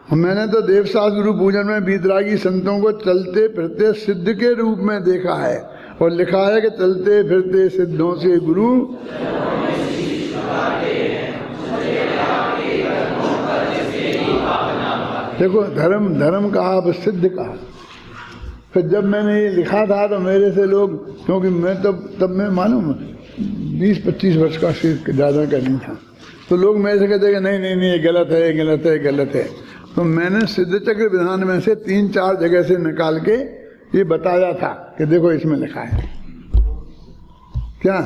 मैंने तो देवशास्त्र गुरु पूजन में वीतरागी संतों को चलते फिरते सिद्ध के रूप में देखा है, और लिखा है कि चलते फिरते सिद्धों से गुरु। देखो धर्म धर्म कहा, अब सिद्ध कहा। फिर जब मैंने ये लिखा था तो मेरे से लोग, क्योंकि मैं तब मैं मालूम 20-25 वर्ष का ज़्यादा का नहीं था, तो लोग मेरे से कहते कि नहीं नहीं नहीं ये गलत है, गलत है, गलत है। तो मैंने सिद्ध चक्र विधान में से 3-4 जगह से निकाल के ये बताया था कि देखो इसमें लिखा है क्या,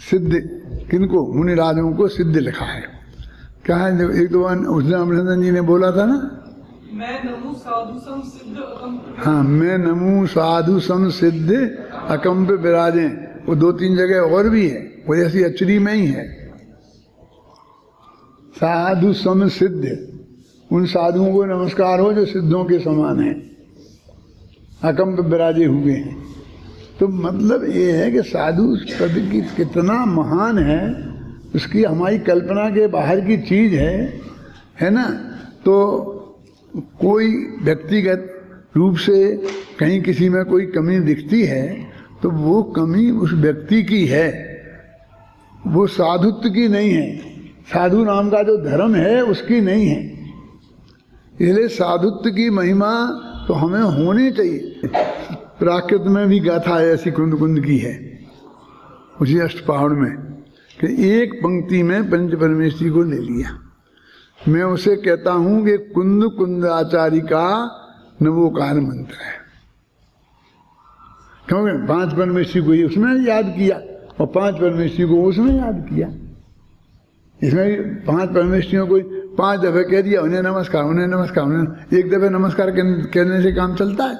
सिद्ध किनको, मुनिराजों को सिद्ध लिखा है। क्या है, एक तो उसने अमृतन जी ने बोला था ना, मैं नमू साधु सम सिद्ध अकंप। हाँ, मैं नमू साधु सम सिद्ध अकंप विराजे। वो 2-3 जगह और भी है, वो ऐसी अचरी में ही है। साधु सम सिद्ध, उन साधुओं को नमस्कार हो जो सिद्धों के समान है, अकंप विराजे हुए हैं। तो मतलब ये है कि साधु पद की कितना महान है, उसकी हमारी कल्पना के बाहर की चीज है ना। तो कोई व्यक्तिगत रूप से कहीं किसी में कोई कमी दिखती है तो वो कमी उस व्यक्ति की है, वो साधुत्व की नहीं है, साधु नाम का जो धर्म है उसकी नहीं है। इसलिए साधुत्व की महिमा तो हमें होनी चाहिए। प्राकृत में भी गाथा ऐसी कुंद कुंद की है उसी अष्टपहाड़ में, कि एक पंक्ति में पंच परमेश्वरी को ले लिया। मैं उसे कहता हूं कि कुंद कुंद आचारी का नवोकार मंत्र है, क्योंकि 5 परमेश्वरी को ही उसमें याद किया और 5 परमेश्वरी को उसमें याद किया। इसमें 5 परमेश्वरियों को 5 दफे कह दिया, उन्हें नमस्कार, उन्हें नमस्कार, उन्हें। एक दफे नमस्कार कहने से काम चलता है?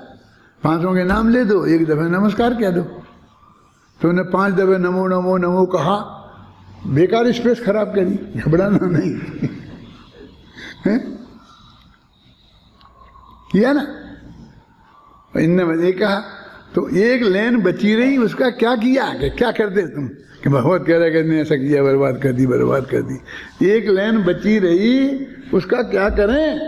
5 के नाम ले दो, एक दफे नमस्कार कह दो। तो उन्हें 5 दफे नमो नमो नमो कहा, बेकार स्पेस खराब करी, घबराना नहीं किया ना। इनने मुझे कहा तो एक लेन बची रही, उसका क्या किया, कि क्या करते तुम, कि भगवत कह रहे कि ने ऐसा किया, बर्बाद कर दी, बर्बाद कर दी। एक लेन बची रही, उसका क्या करें,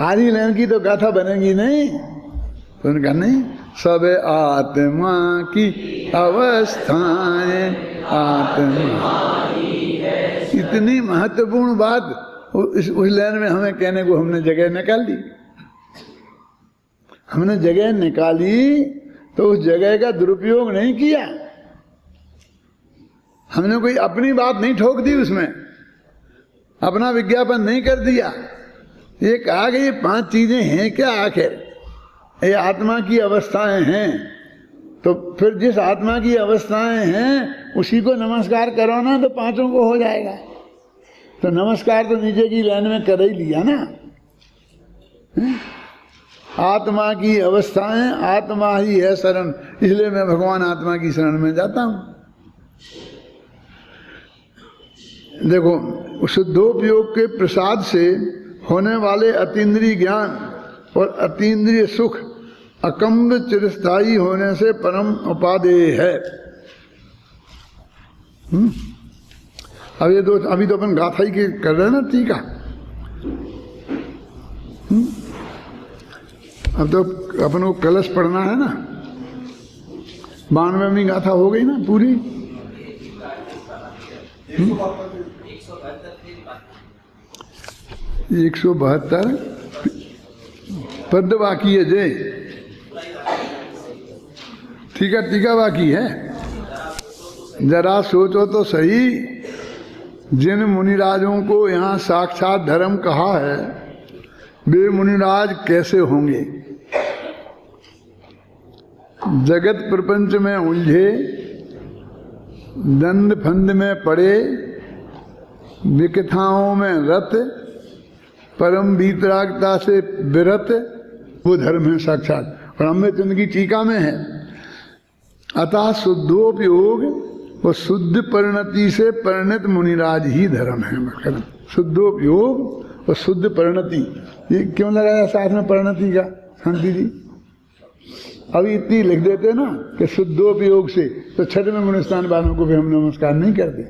आधी लेन की तो गाथा बनेगी नहीं। तो उन्होंने कहा नहीं, सब आत्मा की अवस्थाएं आत्मा, इतनी महत्वपूर्ण बात उस लाइन में हमें कहने को हमने जगह निकाल ली। हमने जगह निकाली तो उस जगह का दुरुपयोग नहीं किया, हमने कोई अपनी बात नहीं ठोक दी, उसमें अपना विज्ञापन नहीं कर दिया। ये कहा कि ये 5 चीजें हैं क्या, आखिर ये आत्मा की अवस्थाएं हैं, तो फिर जिस आत्मा की अवस्थाएं हैं उसी को नमस्कार करो ना, तो 5 को हो जाएगा। तो नमस्कार तो नीचे की लाइन में कर ही लिया ना। आत्मा की अवस्थाएं, आत्मा ही है शरण, इसलिए मैं भगवान आत्मा की शरण में जाता हूं। देखो, शुद्धोपयोग के प्रसाद से होने वाले अतीन्द्रिय ज्ञान और अतीन्द्रिय सुख अकम्ब चिरस्थायी होने से परम उपादेय है। अब ये अभी तो अपन गाथा ही के कर रहे हैं ना, टीका। अब तो अपन को कलश पढ़ना है ना, 92वीं गाथा हो गई ना पूरी। 172 पद बाकी है जय, टीका बाकी है। जरा सोचो तो सही, जिन मुनिराजों को यहाँ साक्षात धर्म कहा है वे मुनिराज कैसे होंगे। जगत प्रपंच में उलझे, दंड फंद में पड़े, विकथाओं में रत, परम वीतरागता से विरत, वो धर्म है साक्षात। और अमृतचंद की टीका में है, अतः शुद्धोपयोग वो शुद्ध परिणति से परिणत मुनिराज ही धर्म है। शुद्धोपयोग और शुद्ध परिणति, ये क्यों लगाया साथ में परिणति का शांति जी? अभी इतनी लिख देते ना कि शुद्धोपयोग से, तो 6वें गुणस्थान वालों को भी हम नमस्कार नहीं करते,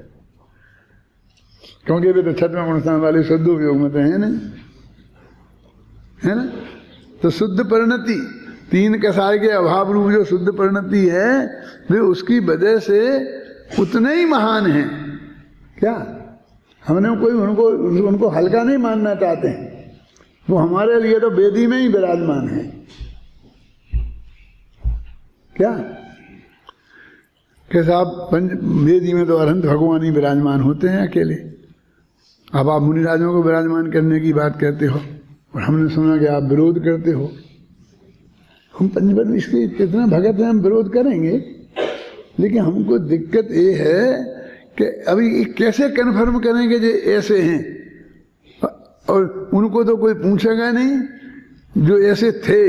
क्योंकि वे तो छठवें गुण स्थान वाले शुद्ध उपयोग में तो है नहीं, है ना। तो शुद्ध परिणति, तीन कसाय के अभाव रूप जो शुद्ध परिणति है वे उसकी वजह से उतने ही महान हैं। क्या हमने कोई उनको हल्का नहीं मानना चाहते हैं, वो हमारे लिए तो वेदी में ही विराजमान है। क्या कि साहब वेदी में तो अनंत भगवान ही विराजमान होते हैं अकेले। अब आप मुनिराजों को विराजमान करने की बात कहते हो और हमने सुना कि आप विरोध करते हो। हम पंचवर्ण इसके इतना भगत हैं, हम विरोध करेंगे, लेकिन हमको दिक्कत ये है कि अभी कैसे कन्फर्म करेंगे जो ऐसे हैं, और उनको तो कोई पूछेगा नहीं जो ऐसे थे,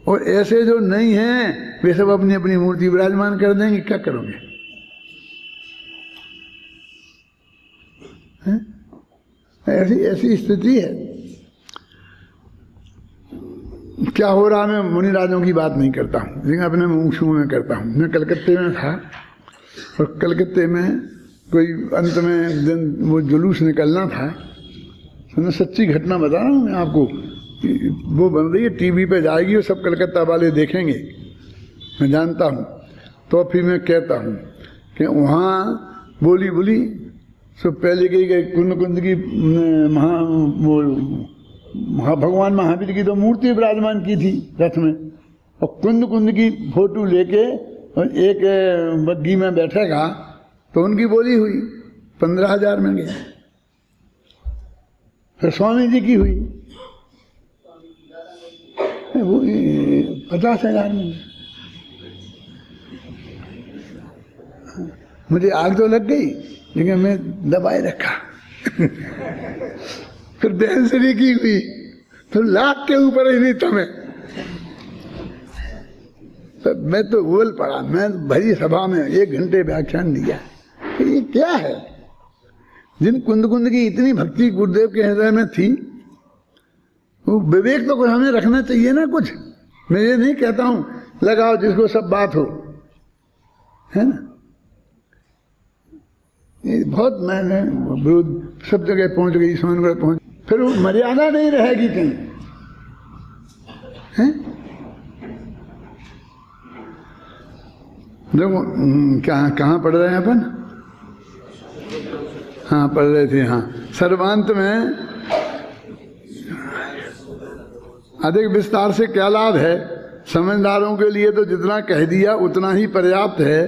और ऐसे जो नहीं हैं वे सब अपनी अपनी मूर्ति विराजमान कर देंगे। क्या करोगे? ऐसी स्थिति है। क्या हो रहा, मैं मुनिराजों की बात नहीं करता हूँ, लेकिन अपने मुंह में करता हूँ। मैं कलकत्ते में था और कलकत्ते में कोई अंत में दिन वो जुलूस निकलना था। मैं सच्ची घटना बता रहा हूँ मैं आपको, वो बन रही है टीवी पे जाएगी और सब कलकत्ता वाले देखेंगे, मैं जानता हूँ। तो फिर मैं कहता हूँ कि वहाँ बोली सो पहले गई कुंद की भगवान महावीर की तो मूर्ति विराजमान की थी रथ में, और कुंद की फोटो लेके और एक बग्गी में बैठेगा तो उनकी बोली हुई 15,000 में गए। फिर स्वामी जी की हुई वो 50,000 में। मुझे आग तो लग गई, लेकिन मैं दबाए रखा। फिर डेंसरी की हुई, फिर लाख के ऊपर ही नहीं तुम्हें। तो मैं तो बोल पड़ा, मैं भरी सभा में 1 घंटे व्याख्यान दिया। ये क्या है? जिन कुंद की इतनी भक्ति गुरुदेव के हृदय में थी, वो विवेक तो कुछ हमें रखना चाहिए ना कुछ। मैं ये नहीं कहता हूं लगाओ जिसको सब बात हो, है ना। ये बहुत मैंने विरोध सब जगह पहुंच गई, सोनगढ़ पहुंच, फिर वो मर्यादा नहीं रहेगी कहीं, है। देखो कहाँ पढ़ रहे हैं अपन? हाँ पढ़ रहे थे, हाँ। सर्वांत में अधिक विस्तार से क्या लाभ है? समझदारों के लिए तो जितना कह दिया उतना ही पर्याप्त है।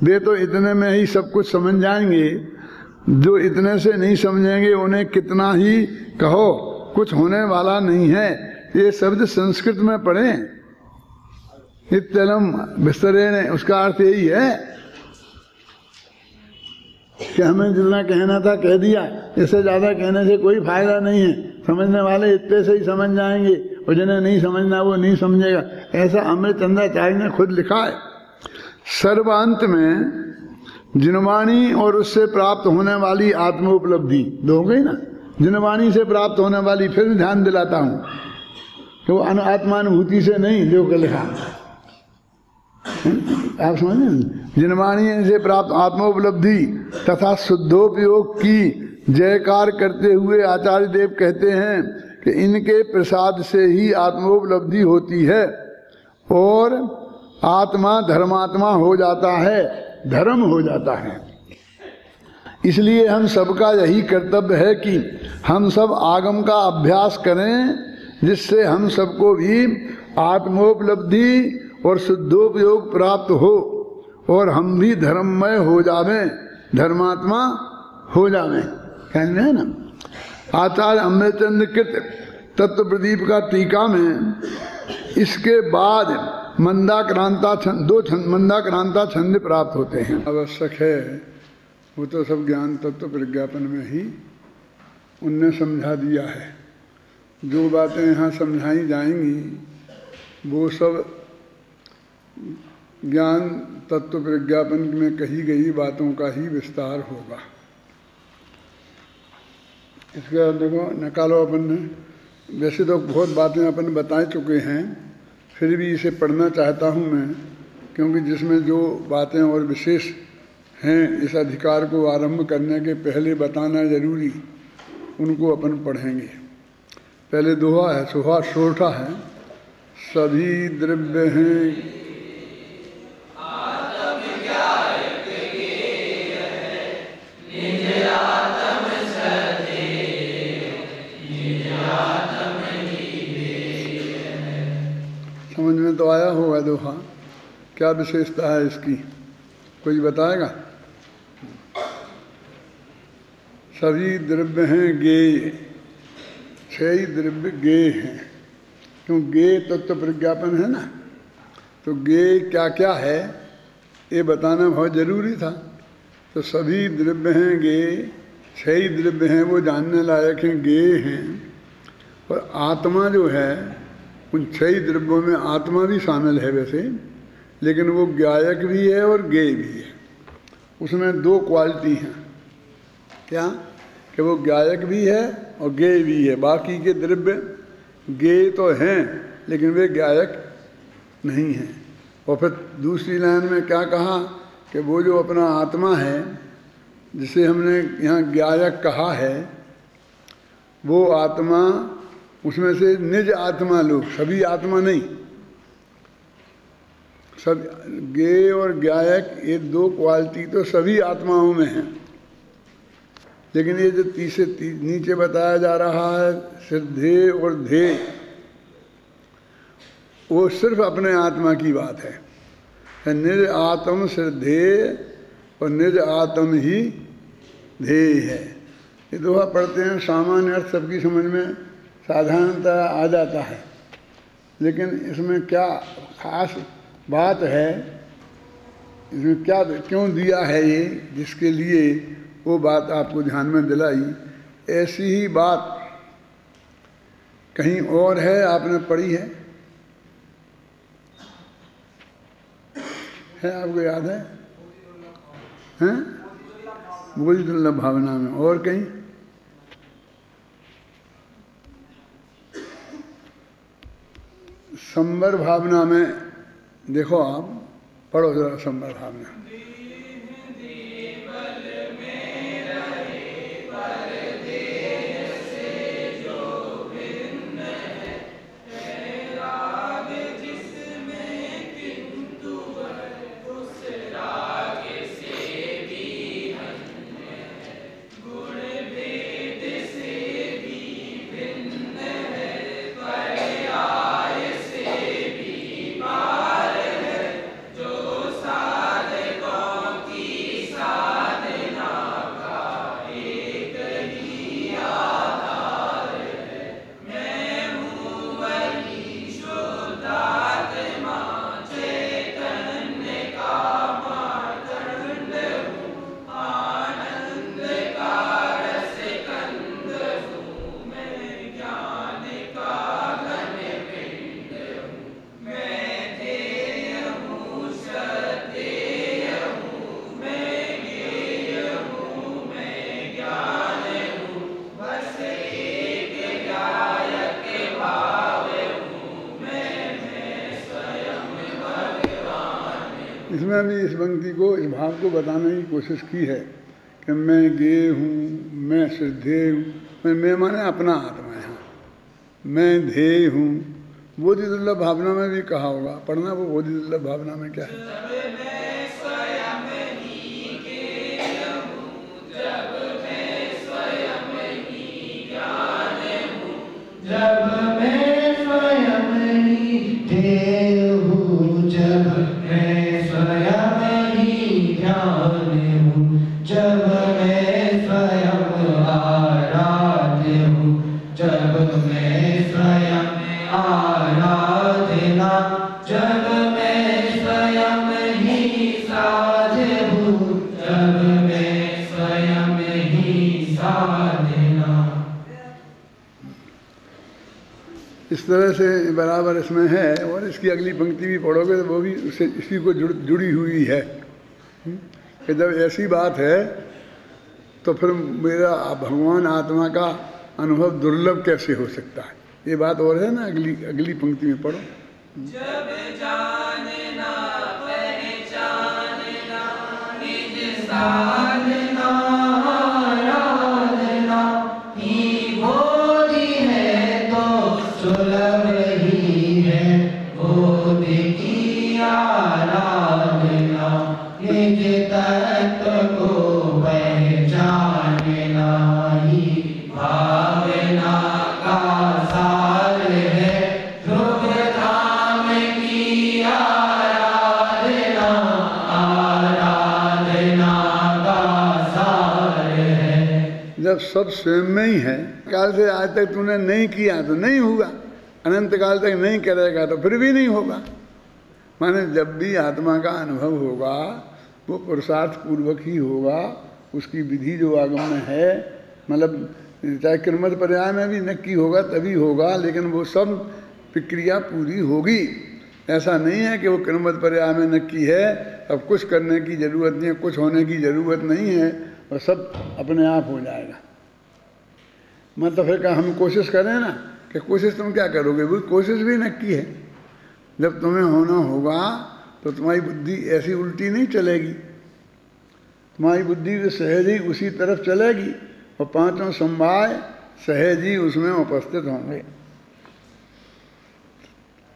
वे तो इतने में ही सब कुछ समझ जाएंगे। जो इतने से नहीं समझेंगे उन्हें कितना ही कहो कुछ होने वाला नहीं है। ये शब्द संस्कृत में पढ़ें, इत्यलम विस्तरेण, उसका अर्थ यही है कि हमें जितना कहना था कह दिया, इससे ज़्यादा कहने से कोई फायदा नहीं है। समझने वाले इतने से ही समझ जाएंगे और जिन्हें नहीं समझना वो नहीं समझेगा। ऐसा अमृतचंद्राचार्य ने खुद लिखा है। सर्वांत में जिनवाणी और उससे प्राप्त होने वाली आत्मोपलब्धि दो हो गई ना। जिनवाणी से प्राप्त होने वाली, फिर ध्यान दिलाता हूँ कि वो आत्मानुभूति से नहीं, जो का लिखा आप समझे। जिनवाणी से प्राप्त आत्मोपलब्धि तथा शुद्धोपयोग की जयकार करते हुए आचार्य देव कहते हैं कि इनके प्रसाद से ही आत्मोपलब्धि होती है और आत्मा धर्मात्मा हो जाता है, धर्म हो जाता है। इसलिए हम सबका यही कर्तव्य है कि हम सब आगम का अभ्यास करें, जिससे हम सबको भी आत्मोपलब्धि और शुद्धोपयोग प्राप्त हो और हम भी धर्ममय हो जावें, धर्मात्मा हो जावें। कहने है ना। आचार्य अमृतचंद्र कृत तत्व प्रदीप का टीका में इसके बाद मंदाक्रांता छंद, 2 मंदाक्रांता छंद प्राप्त होते हैं। आवश्यक है, वो तो सब ज्ञान तत्व प्रज्ञापन में ही उनने समझा दिया है। जो बातें यहाँ समझाई जाएंगी वो सब ज्ञान तत्व प्रज्ञापन में कही गई बातों का ही विस्तार होगा। इसका देखो निकालो अपन ने। वैसे तो बहुत बातें अपन बता चुके हैं, फिर भी इसे पढ़ना चाहता हूँ मैं, क्योंकि जिसमें जो बातें और विशेष हैं इस अधिकार को आरंभ करने के पहले बताना जरूरी, उनको अपन पढ़ेंगे। पहले दोहा है, सोहा छोटा है। सभी द्रव्य हैं समझ में तो आया होगा दोहा, क्या विशेषता है इसकी, कोई बताएगा? सभी द्रव्य हैं गेय, 6 ही द्रव्य गेय हैं। क्यों गेय तत्व प्रज्ञापन है ना, तो गेय क्या क्या है ये बताना बहुत जरूरी था। तो सभी द्रव्य हैं गेय, 6 ही द्रव्य हैं वो जानने लायक हैं, गेय हैं। और आत्मा जो है उन 6 ही द्रव्यों में आत्मा भी शामिल है वैसे, लेकिन वो ज्ञायक भी है और गेय भी है। उसमें 2 क्वालिटी हैं, क्या कि वो ज्ञायक भी है और गेय भी है। बाकी के द्रव्य गेय तो हैं लेकिन वे ज्ञायक नहीं हैं। और फिर दूसरी लाइन में क्या कहा कि वो जो अपना आत्मा है जिसे हमने यहाँ ज्ञायक कहा है, वो आत्मा उसमें से निज आत्मा लो, सभी आत्मा नहीं, सब गेय और ज्ञायक ये 2 क्वालिटी तो सभी आत्माओं में है। लेकिन ये जो नीचे बताया जा रहा है श्रद्धेय और ध्येय, वो सिर्फ अपने आत्मा की बात है। निज आत्म श्रद्धेय और निज आत्म ही ध्येय है। ये दोहा पढ़ते हैं, सामान्य अर्थ सबकी समझ में साधारणतः आ जाता है, लेकिन इसमें क्या खास बात है, इसमें क्या क्यों दिया है ये, जिसके लिए वो बात आपको ध्यान में दिलाई। ऐसी ही बात कहीं और है, आपने पढ़ी है आपको याद है? हैं? बोध दुर्लभ भावना में। और कहीं? संवर भावना में देखो, आप पढ़ो जरा संवर भावना। इसमें भी इस पंक्ति को, इस भाव को बताने की कोशिश की है कि मैं गेय हूँ, मैं श्रद्धेय हूँ। मैं माने अपना आत्मा, यहाँ मैं ध्येय हूँ। बोधि दुर्लभ भावना में भी कहा होगा, पढ़ना वो बोधि दुर्लभ भावना में क्या है। इस तरह से बराबर इसमें है। और इसकी अगली पंक्ति भी पढ़ोगे तो वो भी उससे इसी को जुड़ी हुई है कि जब ऐसी बात है तो फिर मेरा भगवान आत्मा का अनुभव दुर्लभ कैसे हो सकता है। ये बात और है ना, अगली पंक्ति में पढ़ो। जब जानना पहचानना निज साधना आराधना ही बोधि है तो सुलभ ही है बोधि की आराधना निज तत्व को पहचानना ही भावना का सार है ध्रुव धाम की आराधना आराधना का सार है। जब सब स्वयं में ही है, काल से आज तक तूने नहीं किया तो नहीं होगा, अनंत काल तक नहीं करेगा तो फिर भी नहीं होगा। माने जब भी आत्मा का अनुभव होगा वो पुरुषार्थ पूर्वक ही होगा, उसकी विधि जो आगम में है, मतलब चाहे क्रमत पर्याय में भी नक्की होगा तभी होगा, लेकिन वो सब प्रक्रिया पूरी होगी। ऐसा नहीं है कि वो क्रमत पर्याय में नक्की है, अब कुछ करने की जरूरत नहीं है, कुछ होने की जरूरत नहीं है और सब अपने आप हो जाएगा। मतलब फिर क्या हम कोशिश करें ना, कि कोशिश तुम क्या करोगे, वो कोशिश भी नक्की है। जब तुम्हें होना होगा तो तुम्हारी बुद्धि ऐसी उल्टी नहीं चलेगी, तुम्हारी बुद्धि भी सहज ही उसी तरफ चलेगी और पांचों समवाय सहज ही उसमें उपस्थित होंगे।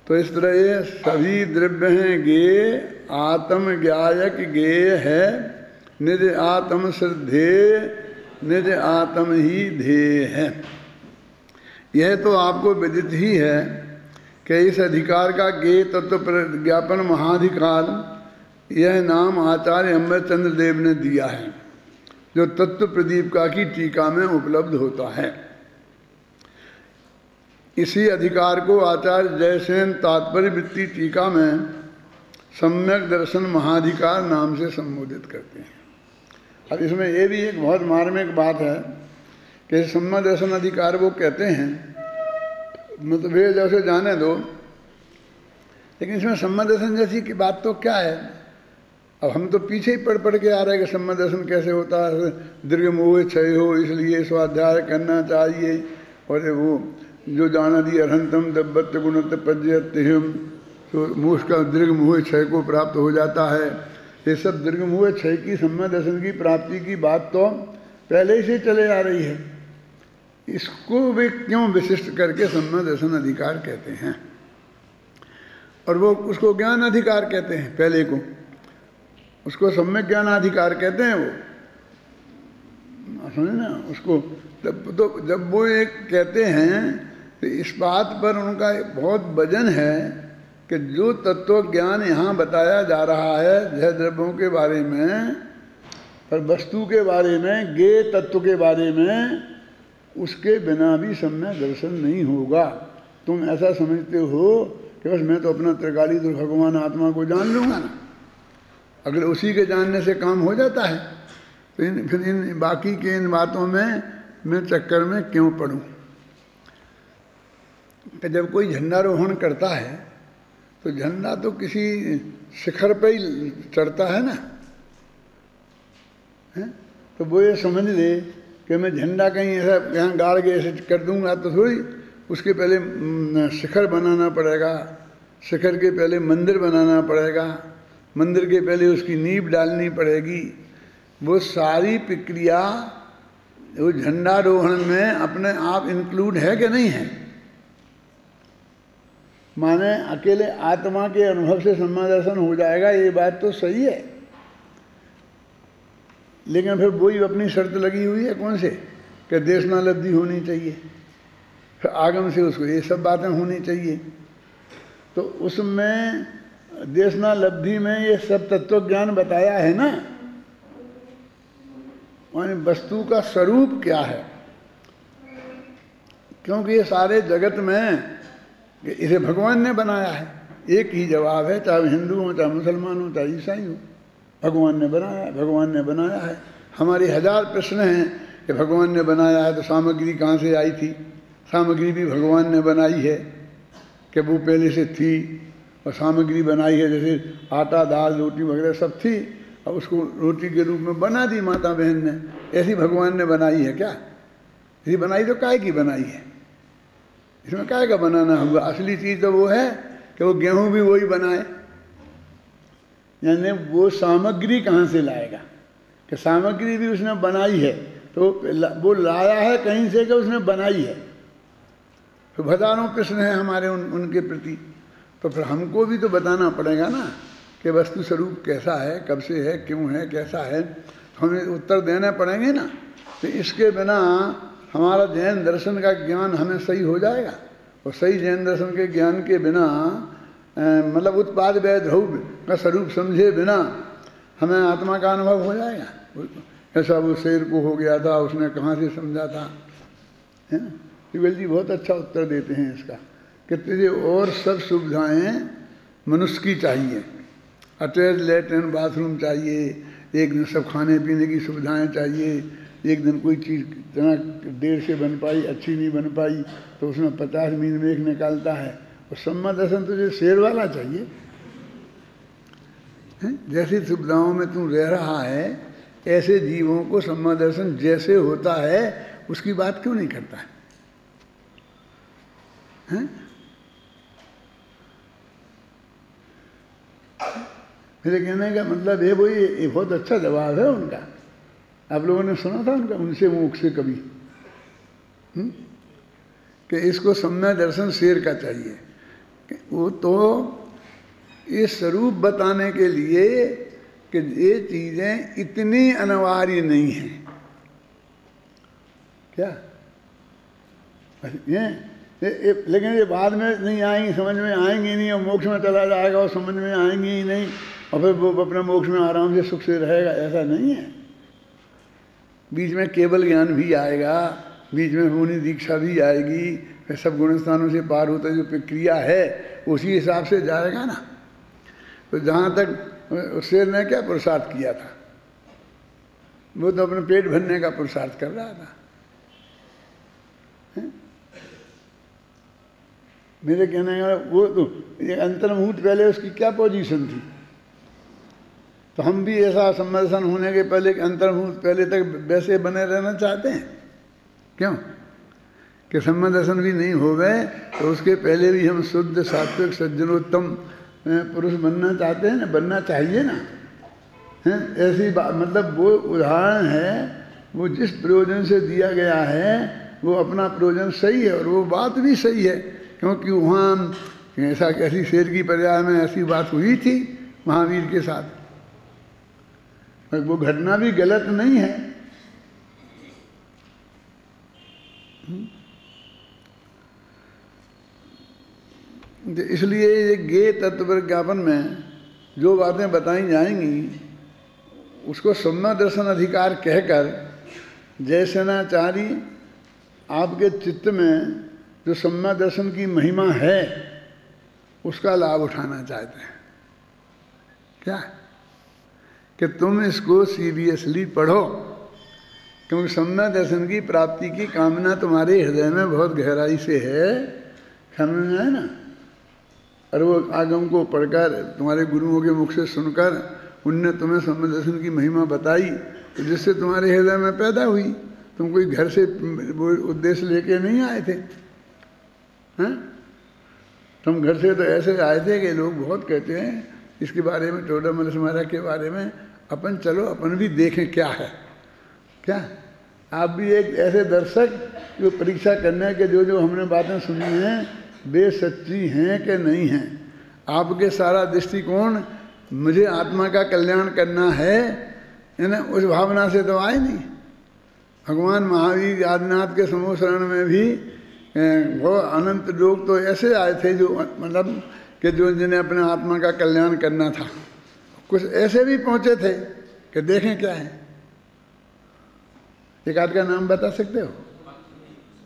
तो इस तरह ये सभी द्रव्य हैं गेय, आत्म ज्ञायक गेय है, निज आत्म श्रद्धेय, निज आत्म ही ध्येय है। यह तो आपको विदित ही है कि इस अधिकार का गेय तत्व प्रज्ञापन महाधिकार यह नाम आचार्य अमृतचंद्र देव ने दिया है, जो तत्व प्रदीपिका की टीका में उपलब्ध होता है। इसी अधिकार को आचार्य जयसेन तात्पर्य वृत्ति टीका में सम्यक दर्शन महाधिकार नाम से संबोधित करते हैं। अब इसमें यह भी एक बहुत मार्मिक बात है कि सम्यक दर्शन अधिकार वो कहते हैं, मतलब वे जैसे जाने दो, लेकिन इसमें सम्यक दर्शन जैसी की बात तो क्या है। अब हम तो पीछे ही पढ़ के आ रहे हैं कि सम्यक दर्शन कैसे होता है, दीर्घ मोह क्षय हो इसलिए स्वाध्याय करना चाहिए, और वो जो जाना दी अरहंतम दब्बत गुणत पद्यत्यम, तो मोह का दीर्घ मोह क्षय को प्राप्त हो जाता है। ये सब दीर्घ मोह क्षय की सम्यक दर्शन की प्राप्ति की बात तो पहले ही से चले आ रही है। इसको वे क्यों विशिष्ट करके सम्यक दर्शन अधिकार कहते हैं, और वो उसको ज्ञान अधिकार कहते हैं, पहले को उसको सम्यक ज्ञानाधिकार कहते हैं। वो समझे ना उसको। तो जब वो एक कहते हैं तो इस बात पर उनका बहुत वजन है कि जो तत्व ज्ञान यहाँ बताया जा रहा है जय द्रव्यों के बारे में और वस्तु के बारे में, ज्ञेय तत्व के बारे में, उसके बिना भी सम्यक दर्शन नहीं होगा। तुम ऐसा समझते हो कि बस मैं तो अपना त्रिकाली तो भगवान आत्मा को जान लूँगा ना, अगर उसी के जानने से काम हो जाता है तो फिर इन बाकी के इन बातों में मैं चक्कर में क्यों पड़ूं। कि जब कोई झंडारोहण करता है तो झंडा तो किसी शिखर पे ही चढ़ता है ना, है? तो वो ये समझ ले कि मैं झंडा कहीं ऐसा यहाँ गाड़ के ऐसे कर दूंगा तो थोड़ी, उसके पहले शिखर बनाना पड़ेगा, शिखर के पहले मंदिर बनाना पड़ेगा, मंदिर के पहले उसकी नींव डालनी पड़ेगी। वो सारी प्रक्रिया वो झंडारोहण में अपने आप इंक्लूड है कि नहीं है। माने अकेले आत्मा के अनुभव से सम्यक दर्शन हो जाएगा ये बात तो सही है, लेकिन फिर वही अपनी शर्त लगी हुई है कौन से कि देशनालब्धि होनी चाहिए, फिर आगम से उसको ये सब बातें होनी चाहिए। तो उसमें देशनालब्धि में ये सब तत्व ज्ञान बताया है ना, माने वस्तु का स्वरूप क्या है। क्योंकि ये सारे जगत में इसे भगवान ने बनाया है, एक ही जवाब है, चाहे हिंदू हो, चाहे मुसलमान हो, चाहे ईसाई हो, भगवान ने बनाया है, भगवान ने बनाया है। हमारी हजार प्रश्न हैं कि भगवान ने बनाया है तो सामग्री कहाँ से आई थी। सामग्री भी भगवान ने बनाई है कि वो पहले से थी, और सामग्री बनाई है जैसे आटा दाल रोटी वगैरह सब थी, और उसको रोटी के रूप में बना दी माता बहन ने। ऐसी भगवान ने बनाई है क्या? ऐसी बनाई तो काय की बनाई है, इसमें काय का बनाना हुआ। असली चीज़ तो वो है कि वो गेहूं भी वही बनाए, यानी वो सामग्री कहाँ से लाएगा। कि सामग्री भी उसने बनाई है, तो वो लाया है कहीं से कि उसने बनाई है। तो हजारों प्रश्न हैं हमारे उनके प्रति, तो फिर हमको भी तो बताना पड़ेगा ना कि वस्तु स्वरूप कैसा है, कब से है, क्यों है, कैसा है, हमें उत्तर देने पड़ेंगे ना। तो इसके बिना हमारा जैन दर्शन का ज्ञान हमें सही हो जाएगा, और सही जैन दर्शन के ज्ञान के बिना मतलब उत्पाद वैध ध्रुव का स्वरूप समझे बिना हमें आत्मा का अनुभव हो जाएगा। ऐसा वो शेर को हो गया था, उसने कहाँ से समझा था, है ना। शिवल जी बहुत अच्छा उत्तर देते हैं इसका कि तुझे और सब सुविधाएं मनुष्य की चाहिए, अटैच लैट्रिन बाथरूम चाहिए, एक दिन सब खाने पीने की सुविधाएं चाहिए, एक दिन कोई चीज़ इतना देर से बन पाई, अच्छी नहीं बन पाई तो उसमें 50 मील में एक निकालता है। और सम्मा दर्शन तुझे शेर वाला चाहिए, जैसी सुविधाओं में तू रह रहा है ऐसे जीवों को सम्मा दर्शन जैसे होता है उसकी बात क्यों नहीं करता है? मेरे कहने का मतलब है वो ये बहुत अच्छा जवाब है उनका। आप लोगों ने सुना था उनका उनसे मुख से कभी कि इसको सम्मा दर्शन शेर का चाहिए। वो तो ये स्वरूप बताने के लिए कि ये चीजें इतनी अनिवार्य नहीं हैं क्या, लेकिन ये बाद में नहीं आएंगी, समझ में आएंगी नहीं, और मोक्ष में चला जाएगा और समझ में आएंगी ही नहीं, और फिर वो अपने मोक्ष में आराम से सुख से रहेगा, ऐसा नहीं है। बीच में केवल ज्ञान भी आएगा, बीच में होनी दीक्षा भी आएगी, फिर सब गुण स्थानों से पार होता जो प्रक्रिया है उसी हिसाब से जाएगा ना। तो जहाँ तक शेर ने क्या पुरुषार्थ किया था, वो तो अपने पेट भरने का पुरुषार्थ कर रहा था। मेरे कहने का वो तो ये अंतर्मुहूर्त पहले उसकी क्या पोजीशन थी, तो हम भी ऐसा सम्मर्शन होने के पहले अंतर्मुहूर्त पहले तक वैसे बने रहना चाहते हैं। क्यों कि सम्मदर्शन भी नहीं हो गए तो उसके पहले भी हम शुद्ध सात्विक सज्जनोत्तम पुरुष बनना चाहते हैं ना, बनना चाहिए ना, हैं। ऐसी बात मतलब वो उदाहरण है, वो जिस प्रयोजन से दिया गया है वो अपना प्रयोजन सही है, और वो बात भी सही है, क्योंकि वहाँ ऐसी शेर की पर्याय में ऐसी बात हुई थी महावीर के साथ, वो घटना भी गलत नहीं है। इसलिए ये ज्ञेय तत्व ज्ञापन में जो बातें बताई जाएंगी उसको सम्मा दर्शन अधिकार कहकर जयसेनाचारी आपके चित्त में जो सम्मा दर्शन की महिमा है उसका लाभ उठाना चाहते हैं क्या, कि तुम इसको सीरियसली पढ़ो, क्योंकि सम्मा दर्शन की प्राप्ति की कामना तुम्हारे हृदय में बहुत गहराई से है, समझ में है ना। और वो आगम को पढ़कर तुम्हारे गुरुओं के मुख से सुनकर उनने तुम्हें सम्मा दर्शन की महिमा बताई, तो जिससे तुम्हारे हृदय में पैदा हुई। तुम कोई घर से वो उद्देश्य लेके नहीं आए थे, हैं? तुम घर से तो ऐसे आए थे कि लोग बहुत कहते हैं इसके बारे में, टोडामल्स महाराज के बारे में, अपन चलो अपन भी देखें क्या है। क्या आप भी एक ऐसे दर्शक जो परीक्षा करने के जो जो हमने बातें सुनी हैं वे सच्ची हैं कि नहीं हैं। आपके सारा दृष्टिकोण मुझे आत्मा का कल्याण करना है, उस भावना से तो आए नहीं। भगवान महावीर आदिनाथ के समूह शरण में भी वो अनंत लोग तो ऐसे आए थे जो मतलब कि जो जिन्हें अपने आत्मा का कल्याण करना था, कुछ ऐसे भी पहुंचे थे कि देखें क्या है। एक आध का नाम बता सकते हो?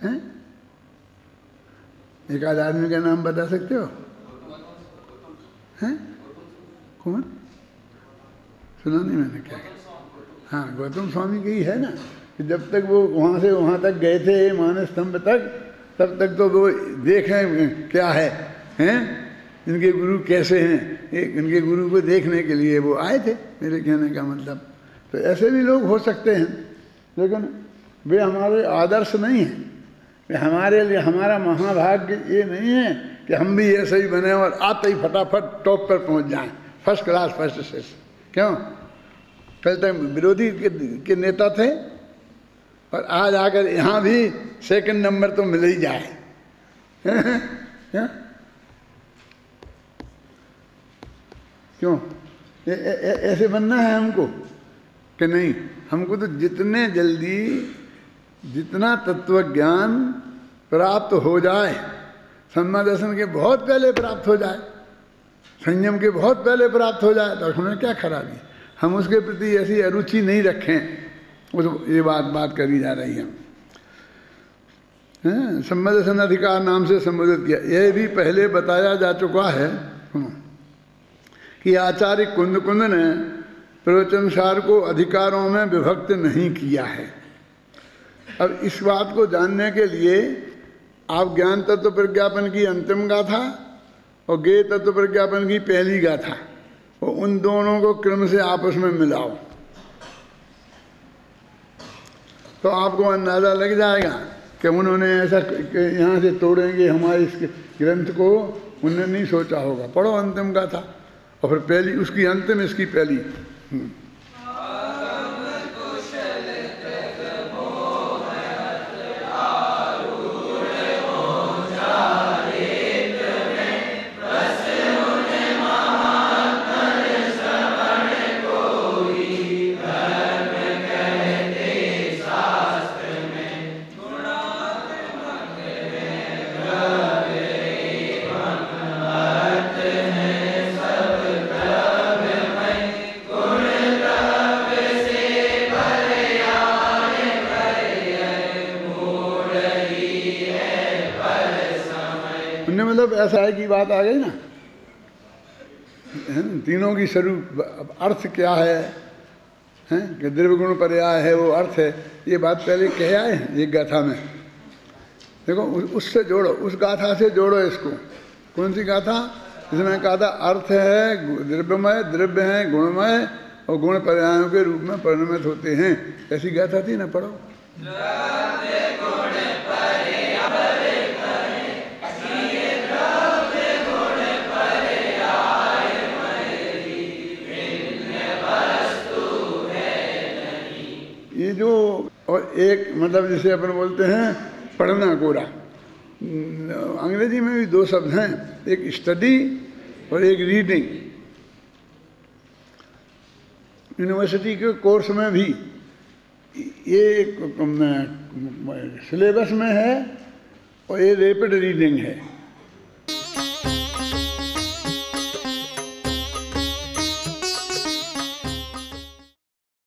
हैं? एक आध आदमी का नाम बता सकते हो? हैं? कौन? सुना नहीं मैंने क्या? हाँ, गौतम स्वामी की है ना, कि जब तक वो वहाँ से वहाँ तक गए थे मानस स्तंभ तक, तब तक तो वो देखें क्या है, हैं? इनके गुरु कैसे हैं, इनके गुरु को देखने के लिए वो आए थे, मेरे कहने का मतलब। तो ऐसे भी लोग हो सकते हैं, लेकिन वे हमारे आदर्श नहीं हैं। हमारे लिए हमारा महाभाग्य ये नहीं है कि हम भी ऐसे ही बने और आते ही फटाफट टॉप पर पहुंच जाएं, फर्स्ट क्लास फर्स्ट से। क्यों? कल तक विरोधी के नेता थे और आज आकर यहाँ भी सेकंड नंबर तो मिल ही जाए। क्यों ऐसे बनना है हमको कि नहीं? हमको तो जितने जल्दी जितना तत्व ज्ञान प्राप्त हो जाए, सम्मा दर्शन के बहुत पहले प्राप्त हो जाए, संयम के बहुत पहले प्राप्त हो जाए, तो हमें क्या खराबी? हम उसके प्रति ऐसी अरुचि नहीं रखें। ये बात करी जा रही है। सम्मा दर्शन अधिकार नाम से संबोधित किया। यह भी पहले बताया जा चुका है कि आचार्य कुंद ने प्रवचनसार को अधिकारों में विभक्त नहीं किया है। अब इस बात को जानने के लिए आप ज्ञान तत्व प्रज्ञापन की अंतिम गाथा और ज्ञेय तत्व प्रज्ञापन की पहली गाथा, और उन दोनों को क्रम से आपस में मिलाओ तो आपको अंदाजा लग जाएगा कि उन्होंने ऐसा यहाँ से तोड़ेंगे हमारे इस ग्रंथ को, उन्होंने नहीं सोचा होगा। पढ़ो अंतिम गाथा और फिर पहली, उसकी अंतिम, इसकी पहली। ऐसा है कि बात आ गई ना, तीनों की स्वरूप अर्थ क्या है, कि द्रव्य गुण पर्याय है, वो अर्थ है। ये बात पहले कह आए हैं एक गाथा में। देखो उससे जोड़ो, उस गाथा से जोड़ो इसको। कौन सी गाथा? जिसमें कहा था अर्थ है द्रव्यमय, द्रव्य है गुणमय और गुण पर्यायों के रूप में परिणमित होते हैं। ऐसी गाथा थी ना, पढ़ो। ये जो, और एक मतलब जिसे अपन बोलते हैं पढ़ना कोरा, अंग्रेजी में भी दो शब्द हैं, एक स्टडी और एक रीडिंग। यूनिवर्सिटी के कोर्स में भी ये सिलेबस में है और ये रैपिड रीडिंग है।